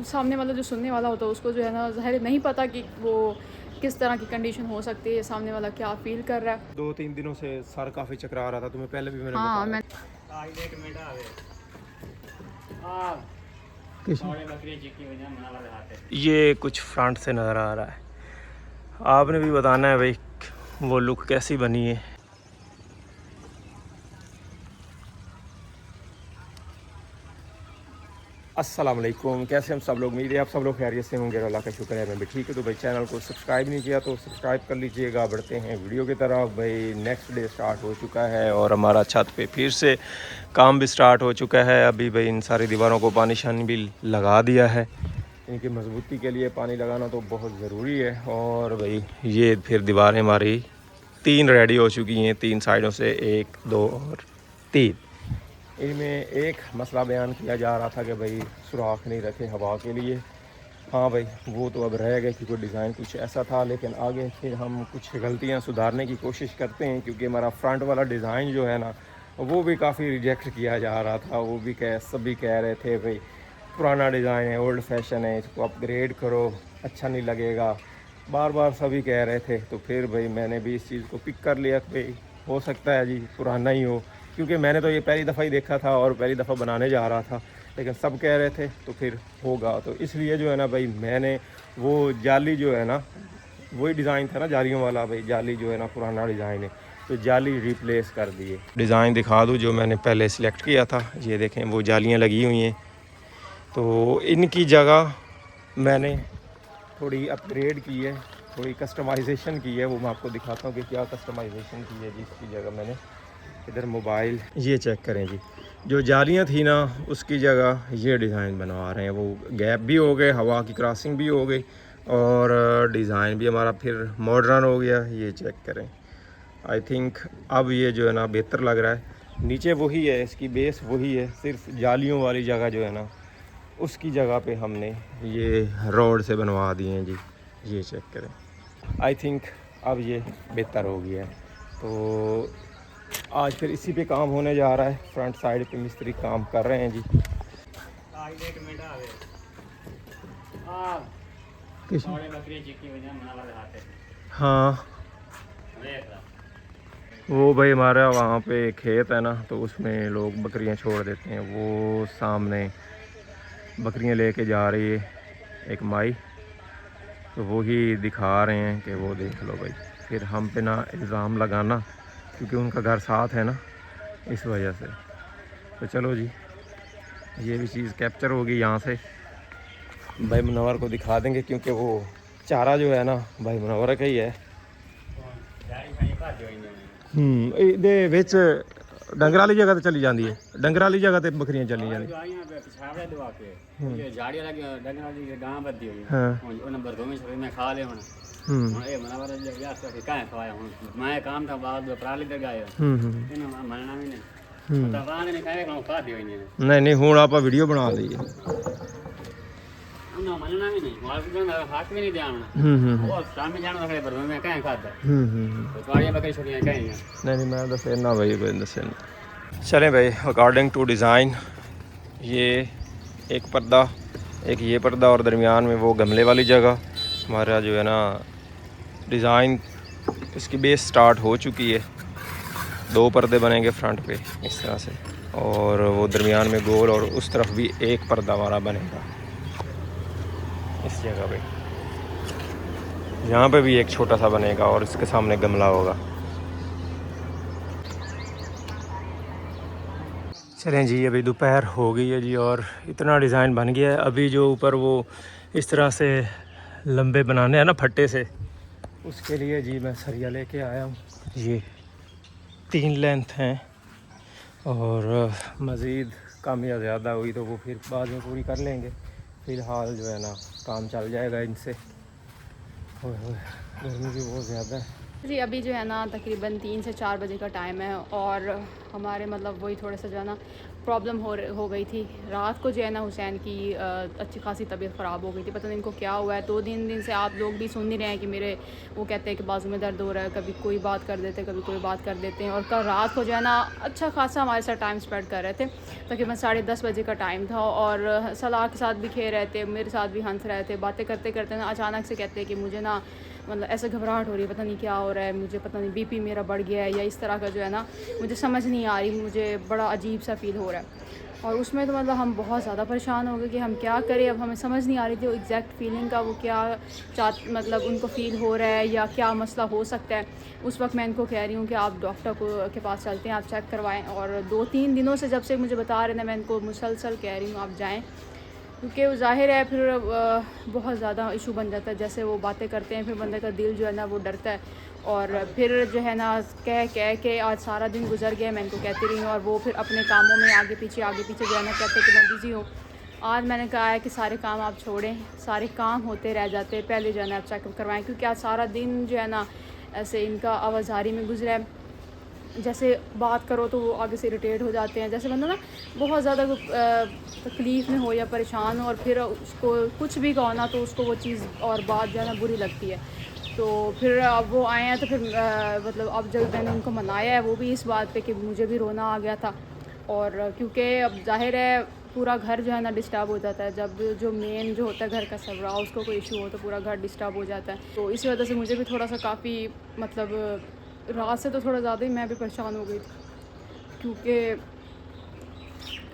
सामने वाला जो सुनने वाला होता है उसको जो है ना ज़ाहिर नहीं पता कि वो किस तरह की कंडीशन हो सकती है, सामने वाला क्या फ़ील कर रहा है। 2-3 दिनों से सर काफ़ी चकरा रहा था, तुम्हें पहले भी मैंने हाँ बताया। मैं ये कुछ फ्रंट से नज़र आ रहा है, आपने भी बताना है भाई वो लुक कैसी बनी है। अस्सलाम वालेकुम, कैसे हम सब लोग, उम्मीद है आप सब लोग खैरियत से होंगे, अल्लाह का शुक्र है मैं भी ठीक है। तो भाई चैनल को सब्सक्राइब नहीं किया तो सब्सक्राइब कर लीजिएगा। बढ़ते हैं वीडियो की तरफ। भाई नेक्स्ट डे स्टार्ट हो चुका है और हमारा छत पे फिर से काम भी स्टार्ट हो चुका है। अभी भाई इन सारी दीवारों को पानी शानी भी लगा दिया है, इनकी मजबूती के लिए पानी लगाना तो बहुत ज़रूरी है। और भाई ये फिर दीवारें हमारी 3 रेडी हो चुकी हैं, 3 साइडों से, 1 2 और 3। इनमें एक मसला बयान किया जा रहा था कि भाई सुराख नहीं रखे हवा के लिए। हाँ भाई वो तो अब रह गए क्योंकि डिज़ाइन कुछ ऐसा था, लेकिन आगे फिर हम कुछ गलतियाँ सुधारने की कोशिश करते हैं क्योंकि हमारा फ्रंट वाला डिज़ाइन जो है ना वो भी काफ़ी रिजेक्ट किया जा रहा था। वो भी सभी कह रहे थे भाई पुराना डिज़ाइन है, ओल्ड फैशन है, इसको अपग्रेड करो, अच्छा नहीं लगेगा, बार बार सभी कह रहे थे। तो फिर भाई मैंने भी इस चीज़ को पिक कर लिया कि भाई हो सकता है जी पुराना ही हो, क्योंकि मैंने तो ये पहली दफ़ा ही देखा था और पहली दफ़ा बनाने जा रहा था, लेकिन सब कह रहे थे तो फिर होगा। तो इसलिए जो है ना भाई मैंने वो जाली जो है ना, वही डिज़ाइन था ना जालियों वाला, भाई जाली जो है ना पुराना डिज़ाइन है तो जाली रिप्लेस कर दिए। डिज़ाइन दिखा दूँ जो मैंने पहले सिलेक्ट किया था, ये देखें वो जालियाँ लगी हुई हैं। तो इनकी जगह मैंने थोड़ी अपग्रेड की है, थोड़ी कस्टमाइजेशन की है, वो मैं आपको दिखाता हूँ कि क्या कस्टमाइजेशन की है। जिसकी जगह मैंने इधर मोबाइल, ये चेक करें जी, जो जालियाँ थी ना उसकी जगह ये डिज़ाइन बनवा रहे हैं। वो गैप भी हो गए, हवा की क्रॉसिंग भी हो गई और डिज़ाइन भी हमारा फिर मॉडर्न हो गया। ये चेक करें, आई थिंक अब ये जो है ना बेहतर लग रहा है। नीचे वही है, इसकी बेस वही है, सिर्फ जालियों वाली जगह जो है ना उसकी जगह पे हमने ये रोड से बनवा दिए हैं जी। ये चेक करें, आई थिंक अब ये बेहतर हो गया है। तो आज फिर इसी पे काम होने जा रहा है। फ्रंट साइड पे मिस्त्री काम कर रहे हैं जी। हाँ वो भाई हमारा वहाँ पे खेत है ना, तो उसमें लोग बकरियाँ छोड़ देते हैं। वो सामने बकरियाँ लेके जा रही है एक माई, तो वही दिखा रहे हैं कि वो देख लो भाई। फिर हम पे ना इल्ज़ाम लगाना क्योंकि उनका घर साथ है ना, इस वजह से। तो चलो जी, ये भी चीज़ कैप्चर होगी यहाँ से, भाई मुनव्वर को दिखा देंगे क्योंकि वो चारा जो है ना भाई मुनव्वर का ही है। ਇਹਦੇ ਵਿੱਚ ਡੰਗਰ ਵਾਲੀ ਜਗ੍ਹਾ ਤੇ ਚਲੀ ਜਾਂਦੀ ਹੈ, ਡੰਗਰ ਵਾਲੀ ਜਗ੍ਹਾ ਤੇ ਬੱਕਰੀਆਂ ਚਲੀ ਜਾਂਦੀਆਂ। झाड़ियां लगी डंगर वाली गां बद्दी हुई हाँ वो नंबर 2 में छपे मैं खा ले हुन ए मनावर यार तो काहे खवाया हुन मैं काम था बाद पराली दे गए इन मनना भी नहीं पता वांग नहीं खाए को खा दियो इने नहीं नहीं ਹੁਣ ਆਪਾਂ ਵੀਡੀਓ ਬਣਾ ਲਈਏ। ना मनना भी नहीं वाल को हाथ भी नहीं ध्यान वो शाम में जाना खड़े पर मैं काहे खाता तो गाड़ियां बकरी छोड़ियां काहे नहीं नहीं मैं दसे ना भाई कोई दसे ना। चलें भाई, अकॉर्डिंग टू डिज़ाइन ये एक पर्दा, एक ये पर्दा और दरमियान में वो गमले वाली जगह हमारा जो है ना डिज़ाइन, इसकी बेस स्टार्ट हो चुकी है। 2 पर्दे बनेंगे फ्रंट पे इस तरह से, और वो दरमियान में गोल, और उस तरफ भी एक पर्दा हमारा बनेगा इस जगह पे। यहाँ पे भी एक छोटा सा बनेगा और इसके सामने गमला होगा। चलें जी, अभी दोपहर हो गई है जी और इतना डिज़ाइन बन गया है। अभी जो ऊपर वो इस तरह से लंबे बनाने हैं ना फट्टे से, उसके लिए जी मैं सरिया लेके आया हूँ। ये 3 लेंथ हैं और मज़ीद कम या ज़्यादा हुई तो वो फिर बाद में पूरी कर लेंगे। फ़िलहाल जो है ना काम चल जाएगा इनसे। गर्मी भी बहुत ज़्यादा है जी। अभी जो है ना तकरीबन 3 से 4 बजे का टाइम है और हमारे मतलब वही थोड़ा सा जो है ना प्रॉब्लम हो गई थी। रात को जो है ना हुसैन की अच्छी खासी तबीयत ख़राब हो गई थी, पता नहीं इनको क्या हुआ है। 2-3 दिन से आप लोग भी सुन ही रहे हैं कि मेरे वो कहते हैं कि बाजू में दर्द हो रहा है, कभी कोई बात कर देते हैं, कभी कोई बात कर देते हैं। और कल रात को जो है ना अच्छा खासा हमारे साथ टाइम स्पेंड कर रहे थे। तकरीबन 10:30 बजे का टाइम था और सलाह के साथ भी खेल रहे थे, मेरे साथ भी हंस रहे थे, बातें करते करते ना अचानक से कहते हैं कि मुझे ना मतलब ऐसे घबराहट हो रही है, पता नहीं क्या हो रहा है, मुझे पता नहीं बीपी मेरा बढ़ गया है या इस तरह का जो है ना मुझे समझ नहीं आ रही, मुझे बड़ा अजीब सा फ़ील हो रहा है। और उसमें तो मतलब हम बहुत ज़्यादा परेशान हो गए कि हम क्या करें। अब हमें समझ नहीं आ रही थी वो एग्जैक्ट फीलिंग का वो क्या मतलब उनको फ़ील हो रहा है या क्या मसला हो सकता है। उस वक्त मैं इनको कह रही हूँ कि आप डॉक्टर के पास चलते हैं, आप चेक करवाएं। और 2-3 दिनों से जब से मुझे बता रहे हैं मैं इनको मुसलसल कह रही हूँ आप जाएँ, क्योंकि वो ज़ाहिर है फिर बहुत ज़्यादा इशू बन जाता है। जैसे वो बातें करते हैं फिर बंदे का दिल जो है ना वो डरता है। और फिर जो है ना कह के आज सारा दिन गुजर गया, मैं इनको कहती रही हूँ और वो फिर अपने कामों में आगे पीछे जो है ना कहते हैं कि मैं बिज़ी हूँ। आज मैंने कहा है कि सारे काम आप छोड़ें, सारे काम होते रह जाते हैं, पहले जो है ना आप चेकअप करवाएं, क्योंकि आज सारा दिन जो है ना ऐसे इनका आवाज़ारी में गुजरा है। जैसे बात करो तो वो आगे से इरिटेट हो जाते हैं, जैसे बंदा ना बहुत ज़्यादा तकलीफ़ में हो या परेशान हो और फिर उसको कुछ भी कहो ना तो उसको वो चीज़ और बात जो है ना बुरी लगती है। तो फिर अब वो आए हैं तो फिर मतलब अब जब मैंने उनको मनाया है वो भी इस बात पे कि मुझे भी रोना आ गया था। और क्योंकि अब जाहिर है पूरा घर जो है ना डिस्टर्ब हो जाता है, जब जो मेन जो होता है घर का सरबराह उसको कोई इशू हो तो पूरा घर डिस्टर्ब हो जाता है। तो इसी वजह से मुझे भी थोड़ा सा काफ़ी मतलब रात से तो थोड़ा ज़्यादा ही मैं भी परेशान हो गई थी, क्योंकि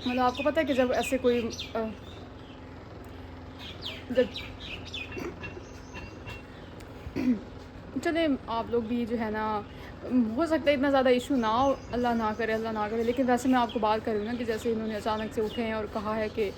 मतलब आपको पता है कि जब ऐसे कोई जब चले आप लोग भी जो है ना हो सकता है इतना ज़्यादा इशू ना हो, अल्लाह ना करे, लेकिन वैसे मैं आपको बात कर रही हूँ ना कि जैसे इन्होंने अचानक से उठे हैं और कहा है कि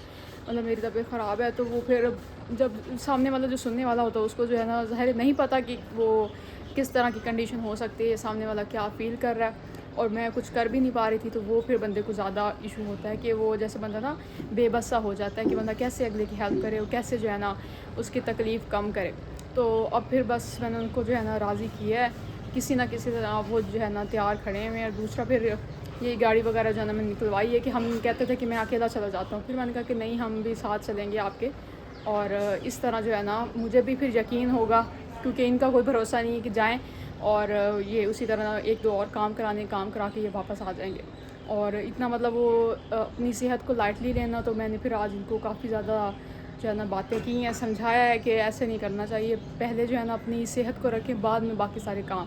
मतलब मेरी तबीयत ख़राब है, तो वो फिर जब सामने वाला जो सुनने वाला होता है उसको जो है ना ज़ाहिर नहीं पता कि वो किस तरह की कंडीशन हो सकती है, सामने वाला क्या फ़ील कर रहा है। और मैं कुछ कर भी नहीं पा रही थी, तो वो फिर बंदे को ज़्यादा इशू होता है कि वो जैसे बंदा ना बेबस सा हो जाता है कि बंदा कैसे अगले की हेल्प करे और कैसे जो है ना उसकी तकलीफ़ कम करे। तो अब फिर बस मैंने उनको जो है ना राज़ी किया है, किसी ना किसी तरह वो जो है ना तैयार खड़े हुए हैं। और दूसरा फिर ये गाड़ी वगैरह जो है ना मैंने निकलवाई है कि हम कहते थे कि मैं अकेला चला जाता हूँ, फिर मैंने कहा कि नहीं हम भी साथ चलेंगे आपके। और इस तरह जो है ना मुझे भी फिर यकीन होगा, क्योंकि इनका कोई भरोसा नहीं है कि जाएँ और ये उसी तरह 1-2 और काम करा के ये वापस आ जाएंगे। और इतना मतलब वो अपनी सेहत को लाइटली लेना, तो मैंने फिर आज इनको काफ़ी ज़्यादा जो है ना बातें की हैं, समझाया है कि ऐसे नहीं करना चाहिए, पहले जो है ना अपनी सेहत को रखें, बाद में बाकी सारे काम,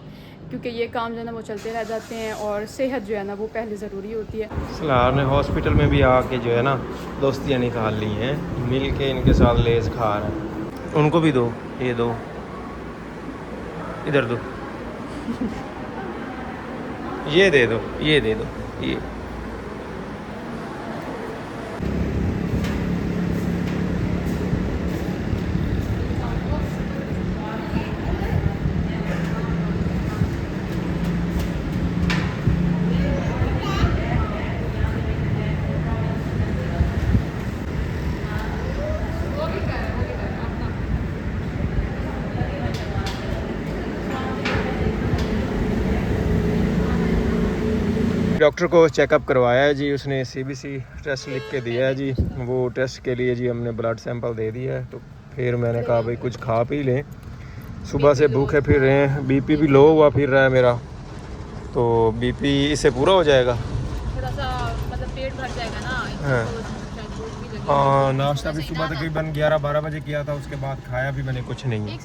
क्योंकि ये काम जो है ना वो चलते रह जाते हैं और सेहत जो है ना वो पहले ज़रूरी होती है। सलार ने हॉस्पिटल में भी आके जो है ना दोस्तियाँ निकाल ली हैं, मिल के इनके साथ लेस खा रहे हैं। उनको भी दो, ये दो, इधर दो, ये दे दो, ये दे दो, ये डॉक्टर को चेकअप करवाया है जी, उसने सीबीसी टेस्ट लिख के दिया है जी। वो टेस्ट के लिए जी हमने ब्लड सैंपल दे दिया है। तो फिर मैंने कहा भाई कुछ खा पी लें, सुबह से भूखे फिर रहे हैं, बीपी भी लो हुआ फिर रहा है मेरा, तो बीपी इससे पूरा हो जाएगा, थोड़ा सा मतलब पेट भर जाएगा ना। हाँ नाश्ता भी सुबह तकरीबन 11-12 बजे किया था, उसके बाद खाया भी मैंने कुछ नहीं।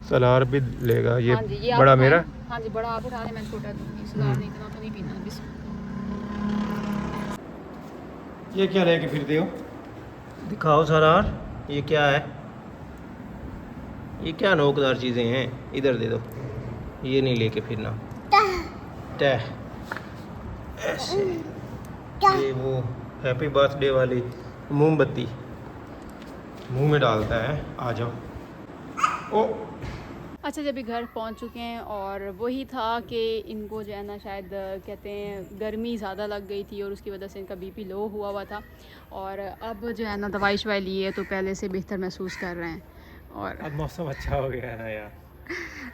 सलार भी लेगा ये, हाँ जी, ये बड़ा आप मेरा। हाँ जी बड़ा आप उठा रहे, मैं छोटा दूँगी, सलाद नहीं इतना तो नहीं पीना। ये क्या लेके फिरते हो, दिखाओ सलार, ये क्या है, ये क्या नोकदार चीज़ें हैं, इधर दे दो, ये नहीं लेके फिरना। टह ऐसे, ये वो हैप्पी बर्थडे वाली मोमबत्ती मुंह में डालता है, आ जाओ। ओ अच्छा जब भी घर पहुंच चुके हैं और वही था कि इनको जो है ना शायद कहते हैं गर्मी ज़्यादा लग गई थी और उसकी वजह से इनका बीपी लो हुआ था। और अब जो है ना दवाई शवाई ली है तो पहले से बेहतर महसूस कर रहे हैं। और अब मौसम अच्छा हो गया है ना यार।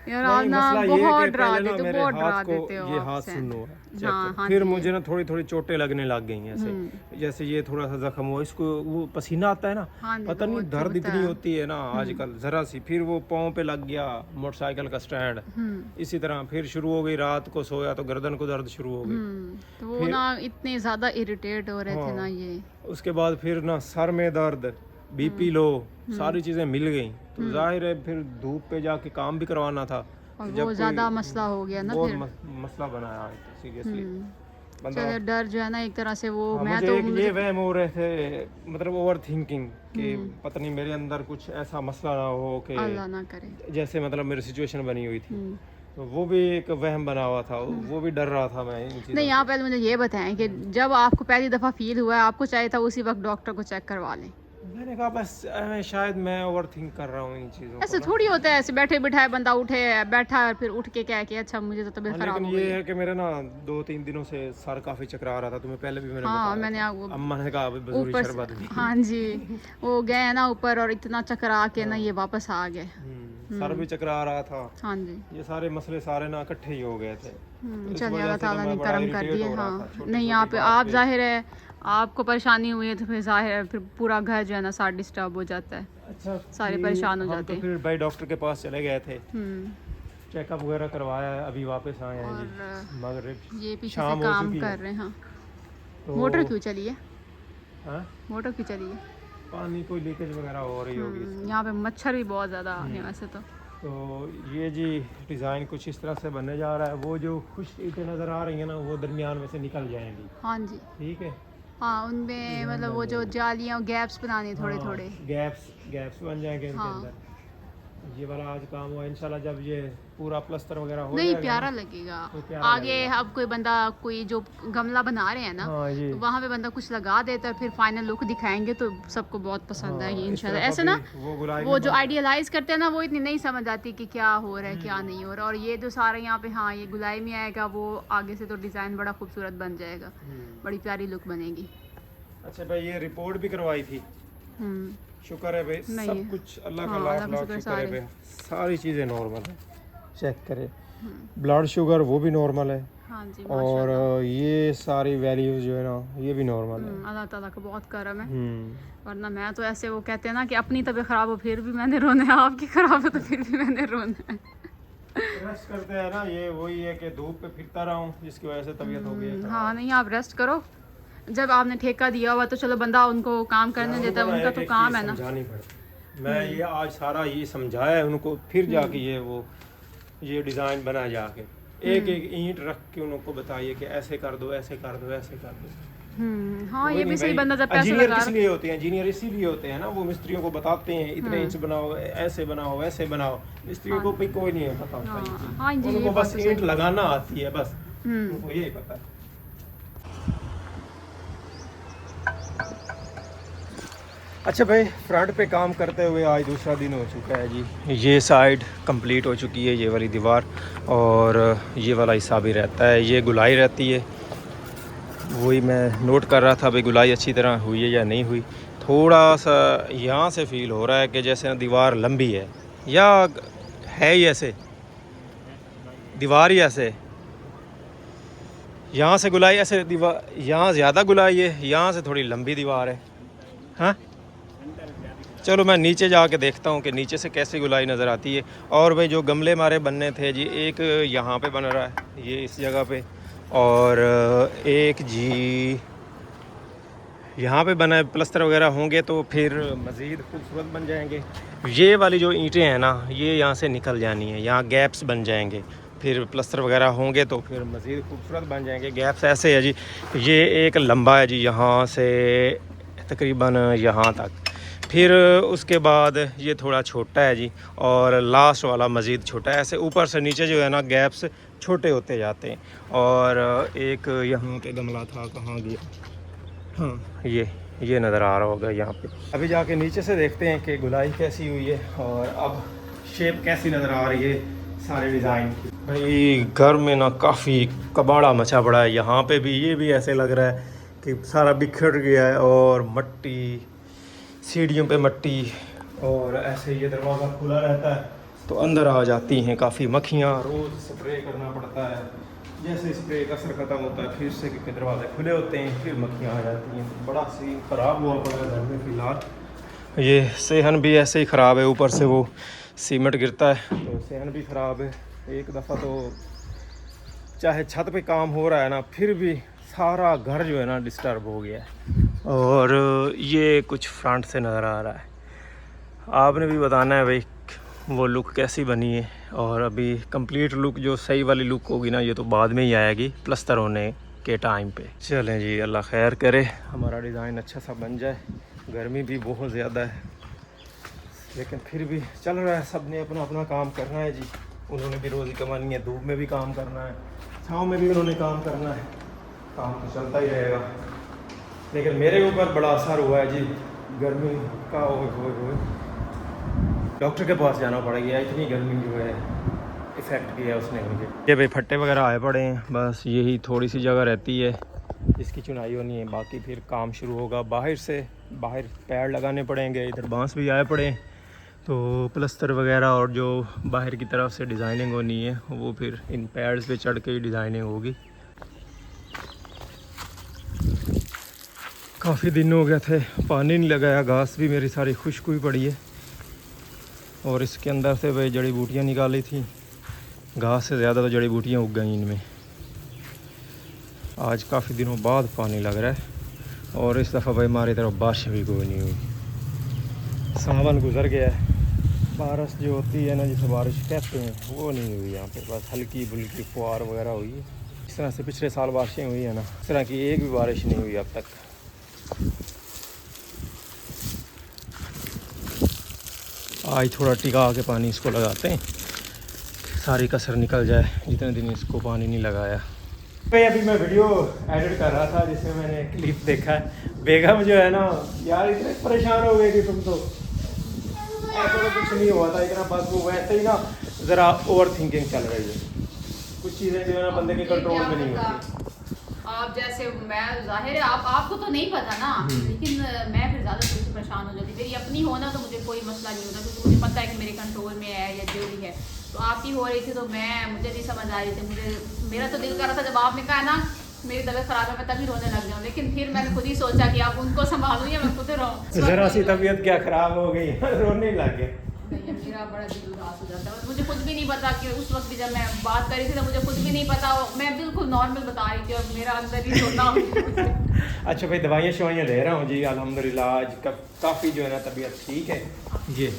यार आप नहीं, ना मसला ये है बहुत कि डरा पहले ना देते हो, मेरे बहुत डरा हाथ को देते हो ये आप हाथ हुसैन। सुन्नो है, चेक हाँ, करो। हाँ फिर जी। मुझे ना थोड़ी थोड़ी चोटें लगने लग गई ऐसे, जैसे ये थोड़ा सा जख्म हुआ, इसको वो पसीना आता है ना, हाँ जी, पता नहीं बहुत दर्द होता इतनी है। होती है ना आजकल जरा सी। फिर वो पाँव पे लग गया मोटरसाइकिल का स्टैंड, इसी तरह फिर शुरू हो गई, रात को सोया तो गर्दन को दर्द शुरू हो गई। तो वो फिर- ना इतने ज़्यादा इरिटेट हो रहे थे ना ये। उसके बाद फिर ना सर में दर्द, बीपी लो, सारी चीज़ें मिल गई। तो जाहिर है फिर धूप पे जाके काम भी करवाना था, और जब वो ज़्यादा मसला हो गया ना बहुत फिर। मसला बनाया सीरियसली। बंदा चलो डर जो है ना एक तरह से वो हाँ, मैं मुझे तो एक ये वहम हो रहे थे, मतलब ओवर थिंकिंग कि पता नहीं मेरे अंदर कुछ ऐसा मसला ना हो कि अल्लाह ना करे। जैसे मतलब मेरी सिचुएशन बनी हुई थी, तो वो भी एक वहम बना हुआ था, वो भी डर रहा था मैं इन चीज़ों नहीं, आप पहले मुझे ये बताएं कि जब आपको पहली दफ़ा फील हुआ है, आपको चाहिए था उसी वक्त डॉक्टर को चेक करवा लें। से। मैंने कहा बस शायद मैं ओवर थिंक कर रहा हूँ इन चीज़ों ऐसे को ना। थोड़ी होता है, ऐसे बैठे बिठाए बंदा उठे बैठा और फिर उठ के क्या कि अच्छा मुझे तो तबीयत खराब लेकिन हो ये गई है। है कि मेरा ना 2-3 दिनों से सर काफ़ी चकरा रहा था, तुम्हें पहले भी मैंने हाँ, बताया मैंने था। आपको अम्मा ने कहा अभी बजूरी ऊपर शरबत भी। हाँ जी, वो गए हैं ना ऊपर और इतना चकरा के ना ये वापस आ गए। सर भी चकरा रहा था, हाँ जी। ये सारे मसले सारे ना इकट्ठे ही हो गए थे। तो इस चलिए वजह अल्लाह से तो ताला मैं ने बड़ा करम कर irritate दिए। हो रहा हाँ था, छोटी नहीं, छोटी आप बात पे। जाहिर है आपको परेशानी हुई है तो फिर जाहिर है फिर पूरा घर जो है ना सारा डिस्टर्ब हो जाता है, अच्छा, सारे फिर परेशान हो हम जाते तो हैं। फिर भाई डॉक्टर के पास चले गए थे, हम्म, चेकअप वगैरह करवाया है, अभी वापस आए हैं और जी। मगरिब ये पीछे शाम से हो काम चुकी है। कर रहे हैं। हाँ, तो मोटर क्यों चली है? हाँ, मोटर क्यों चली है? पानी कोई लीकेज वगैरह हो रही होगी इसमें। यहाँ पे मच्छर भी बहुत ज़्यादा आ रहे हैं वैसे तो। तो ये जी डिज़ाइन कुछ इस तरह से बनने जा रहा है, वो जो खुश ईंटें नज़र आ रही हैं ना वो दरमियान में से निकल जाएंगी, हाँ जी। ठीक है। हाँ, उनमें मतलब वो जो जालियाँ गैप्स बनाने थोड़े थोड़े। गैप्स बन जाएंगे इनके हाँ। अंदर। ये वाला आज काम हुआ, इंशाल्लाह जब ये पूरा प्लास्टर वगैरह हो नहीं, जाएगा प्यारा ना, लगेगा। तो प्यारा आगे लगेगा। अब कोई बंदा कोई जो गमला बना रहे हैं ना, हाँ ये तो वहाँ पे बंदा कुछ लगा देता है, फिर फाइनल लुक दिखाएंगे तो सबको बहुत पसंद आएगी इस इंशाल्लाह। तरफ ऐसे ना अभी वो गुलाई वो में जो बन- आइडियलाइज करते हैं ना वो इतनी नहीं समझ आती कि क्या हो रहा है क्या नहीं हो रहा। और ये जो सारा यहाँ पे हाँ ये गुलाई में आएगा, वो आगे से तो डिज़ाइन बड़ा खूबसूरत बन जाएगा, बड़ी प्यारी लुक बनेगी। अच्छा भाई, ये रिपोर्ट भी करवाई थी, हम्म, शुक्र है भाई, नहीं सब है। कुछ अल्लाह का हाँ, लाख अल्लाह का लाख शुक्र शुक्र है सारे। भाई, सारी चीज़ें नॉर्मल है। चेक करें, ब्लड शुगर वो भी नॉर्मल है, हाँ जी और माशाल्लाह। ये सारी वैल्यूज जो है ना ये भी नॉर्मल है। अल्लाह ताला का बहुत करम है, हम्म। वरना मैं तो ऐसे वो कहते हैं ना कि अपनी तबीयत ख़राब हो फिर भी मैंने रोना है, आपकी ख़राब हो तो फिर भी मैंने रोना है। रेस्ट करते हैं ना, ये वही है कि धूप पे फिरता रहा हूँ जिसकी वजह से तबीयत हो गई है खराब। हाँ नहीं, आप रेस्ट करो। जब आपने ठेका दिया हुआ तो चलो बंदा उनको काम करने देता है, उनको उनका एक तो एक काम चीज़ है ना। समझानी पड़ती। मैं ये आज सारा ये समझाया है उनको, फिर जाके ये वो ये डिज़ाइन बना जाके एक एक ईंट रख के उनको बताइए कि ऐसे कर दो, ऐसे कर दो, ऐसे कर दो। हाँ ये भी सही, बंदा जब पैसे इंजीनियर लगा इसलिए होते हैं, इंजीनियर इसीलिए होते हैं ना, वो मिस्त्रियों को बताते हैं इतने इंच बनाओ, ऐसे बनाओ, वैसे बनाओ। मिस्त्रियों को भी कोई नहीं पता होता ये चीज़। हाँ जी, ये उनको बात बस तो सही। ईंट लगाना आती है, बस उनको यही पता है। अच्छा भाई, फ्रंट पे काम करते हुए आज दूसरा दिन हो चुका है जी। ये साइड कंप्लीट हो चुकी है, ये वाली दीवार, और ये वाला हिस्सा भी रहता है, ये गुलाई रहती है। वही मैं नोट कर रहा था भाई, गुलाई अच्छी तरह हुई है या नहीं हुई। थोड़ा सा यहाँ से फील हो रहा है कि जैसे दीवार लंबी है, या है ही ऐसे दीवार ही ऐसे, यहाँ से गुलाई ऐसे दीवार, यहाँ ज़्यादा गुलाई है, यहाँ से थोड़ी लंबी दीवार है। हाँ चलो मैं नीचे जाके देखता हूँ कि नीचे से कैसी गुलाई नज़र आती है। और भाई जो गमले हमारे बनने थे जी, एक यहाँ पे बन रहा है, ये इस जगह पे, और एक जी यहाँ पे बना है। प्लस्तर वगैरह होंगे तो फिर मज़ीद खूबसूरत बन जाएंगे। ये वाली जो ईंटें हैं ना, ये यहाँ से निकल जानी है, यहाँ गैप्स बन जाएंगे, फिर प्लस्तर वगैरह होंगे तो फिर मज़ीद खूबसूरत बन जाएंगे। गैप्स ऐसे है जी, ये एक लंबा है जी यहाँ से तकरीबन यहाँ तक, फिर उसके बाद ये थोड़ा छोटा है जी, और लास्ट वाला मज़ीद छोटा है। ऐसे ऊपर से नीचे जो है ना गैप्स छोटे होते जाते हैं। और एक यहाँ पे गमला था, कहाँ गया, हाँ ये नज़र आ रहा होगा यहाँ पे। अभी जाके नीचे से देखते हैं कि गुलाई कैसी हुई है और अब शेप कैसी नज़र आ रही है सारे डिज़ाइन की। भाई घर में ना काफ़ी कबाड़ा मचा पड़ा है, यहाँ पे भी, ये भी ऐसे लग रहा है कि सारा बिखर गया है, और मट्टी, सीढ़ियों पे मट्टी, और ऐसे ये दरवाज़ा खुला रहता है, तो अंदर आ जाती हैं काफ़ी मक्खियाँ। रोज़ स्प्रे करना पड़ता है, जैसे स्प्रे का असर ख़त्म होता है फिर से क्योंकि दरवाजे खुले होते हैं फिर मक्खियाँ आ जाती हैं। बड़ा सीन ख़राब हुआ पड़ा है घर में फ़िलहाल। ये सेहन भी ऐसे ही ख़राब है, ऊपर से वो सीमेंट गिरता है तो सेहन भी ख़राब है। एक दफ़ा तो चाहे छत पे काम हो रहा है ना फिर भी सारा घर जो है ना डिस्टर्ब हो गया है। और ये कुछ फ्रंट से नज़र आ रहा है। आपने भी बताना है भाई वो लुक कैसी बनी है। और अभी कंप्लीट लुक जो सही वाली लुक होगी ना ये तो बाद में ही आएगी प्लस्तर होने के टाइम पे। चलें जी, अल्लाह खैर करे, हमारा डिज़ाइन अच्छा सा बन जाए। गर्मी भी बहुत ज़्यादा है लेकिन फिर भी चल रहा है, सब ने अपना अपना काम करना है जी। उन्होंने भी रोज़ी कमानी है, धूप में भी काम करना है, छाँव में भी उन्होंने काम करना है, काम तो चलता ही रहेगा। लेकिन मेरे ऊपर बड़ा असर हुआ है जी गर्मी का। ओए डॉक्टर के पास जाना पड़ गया, इतनी गर्मी जो है इफ़ेक्ट किया है उसने मुझे। ये भाई फट्टे वगैरह आए पड़े हैं, बस यही थोड़ी सी जगह रहती है इसकी चुनाई होनी है, बाकी फिर काम शुरू होगा। बाहर पैड लगाने पड़ेंगे, इधर बांस भी आए पड़े हैं तो प्लस्तर वगैरह और जो बाहर की तरफ से डिज़ाइनिंग होनी है वो फिर इन पैड्स पे चढ़ के ही डिज़ाइनिंग होगी। काफ़ी दिन हो गए थे पानी नहीं लगाया, घास भी मेरी सारी खुश्क हुई पड़ी है और इसके अंदर से भाई जड़ी बूटियाँ निकाली थी, घास से ज़्यादा तो जड़ी बूटियाँ उग गई इनमें। आज काफ़ी दिनों बाद पानी लग रहा है और इस दफ़ा भाई हमारी तरफ बारिश भी कोई नहीं हुई। सावन गुजर गया है, बारिश जो होती है ना जिसे बारिश कहते हैं वो नहीं हुई यहाँ पे, बस हल्की बुल्की फुहार वगैरह हुई है। इस तरह से पिछले साल बारिशें हुई है ना, इस तरह की एक भी बारिश नहीं हुई अब तक। आज थोड़ा टिका के पानी इसको लगाते हैं, सारी कसर निकल जाए, जितने दिन इसको पानी नहीं लगाया। भाई अभी मैं वीडियो एडिट कर रहा था जिसमें मैंने क्लिप देखा है, बेगम जो है ना यार इतने परेशान हो गए कि तुम तो ऐसा तो कुछ नहीं हुआ था इतना, बस वो वैसे ही ना ज़रा ओवर थिंकिंग चल रही है, कुछ चीज़ें जो है ना बंदे के कंट्रोल में नहीं होती। आप जैसे मैं जाहिर है आपको तो नहीं पता ना, लेकिन मैं फिर ज़्यादा तुमसे परेशान हो जाती। मेरी अपनी होना तो मुझे कोई मसला नहीं होता क्योंकि मुझे पता है कि मेरे कंट्रोल में है या जो भी है। तो आपकी हो रही थी तो मुझे नहीं समझ आ रही थी, मेरा तो दिल कर रहा था जब आपने कहा ना मेरी तबीयत ख़राब है मैं तभी रोने लग जाऊँ, लेकिन फिर मैंने खुद ही सोचा कि आप उनको संभालूँ या मैं खुद रहूँ। ज़रा सी तबीयत क्या ख़राब हो गई रोने लग गए। मेरा बड़ा दिल उदास हो जाता है, मुझे कुछ भी नहीं पता कि उस वक्त भी जब मैं बात कर रही थी तो मुझे कुछ भी नहीं पता, मैं बिल्कुल नॉर्मल बता रही थी और मेरा अंदर ही छोटा हो। अच्छा भाई दवाइयाँ शवाइयाँ ले रहा हूँ जी अल्हम्दुलिल्लाह, आज काफ़ी जो है ना तबीयत ठीक है जी।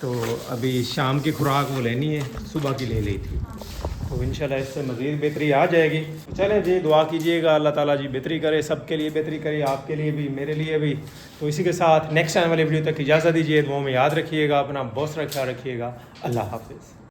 तो अभी शाम की खुराक वो लेनी है, सुबह की ले ली थी, तो इंशाल्लाह इससे मज़ीद बेहतरी आ जाएगी। चलें जी दुआ कीजिएगा अल्लाह ताला जी बेहतरी करे, सबके लिए बेहतरी करे, आपके लिए भी मेरे लिए भी। तो इसी के साथ नेक्स्ट आने वाले वीडियो तक इजाज़त दीजिए, दुआ में याद रखिएगा, अपना बहुत सारा ख्याल रखिएगा, अल्लाह हाफ़िज़।